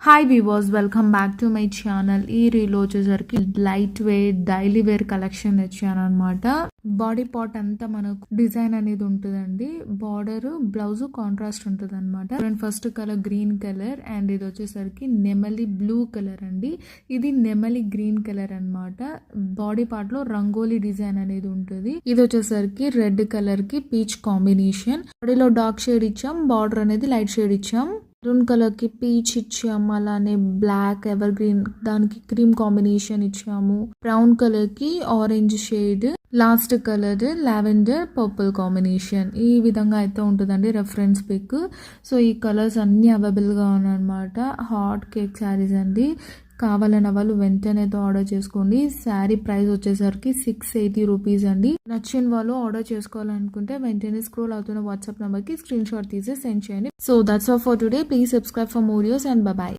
Hi viewers, welcome back to my channel. ఈ reel వచ్చేసరికి light weight daily wear collection తెచ్చాను అనమాట. Body part అంతా మనకు డిజైన్ అనేది ఉంటుందండి. బార్డర్ బ్లౌజ్ కాంట్రాస్ట్ ఉంటుంది అనమాట. First colour green colour and ఇది వచ్చేసరికి నెమలి బ్లూ కలర్ అండి. ఇది నెమలి గ్రీన్ కలర్ అనమాట. బాడీ పార్ట్ లో రంగోలీ డిజైన్ అనేది ఉంటుంది. ఇది వచ్చేసరికి రెడ్ కలర్ కి పీచ్ కాంబినేషన్. బాడీలో డార్క్ షేడ్ ఇచ్చాం, బార్డర్ అనేది లైట్ షేడ్ ఇచ్చాం. మెరూన్ కలర్ కి పీచ్ ఇచ్చాము, అలానే బ్లాక్ ఎవర్ గ్రీన్ దానికి క్రీమ్ కాంబినేషన్ ఇచ్చాము. బ్రౌన్ కలర్ కి orange shade, last colour lavender purple combination. ఈ విధంగా అయితే ఉంటుందండి రెఫరెన్స్ పిక్. సో ఈ కలర్స్ అన్ని అవైలబుల్ గా ఉన్నాయన్నమాట. హాట్ కేక్ శారీస్ అండి. కావాలన్న వాళ్ళు వెంటనే ఆర్డర్ చేసుకోండి. శారీ ప్రైస్ వచ్చేసరికి 680 రూపీస్ అండి. నచ్చిన వాళ్ళు ఆర్డర్ చేసుకోవాలనుకుంటే వెంటనే స్క్రోల్ అవుతున్న వాట్సాప్ నెంబర్ కి స్క్రీన్ షాట్ తీసి సెండ్ చేయండి. So that's all for today. Please subscribe for more videos and by.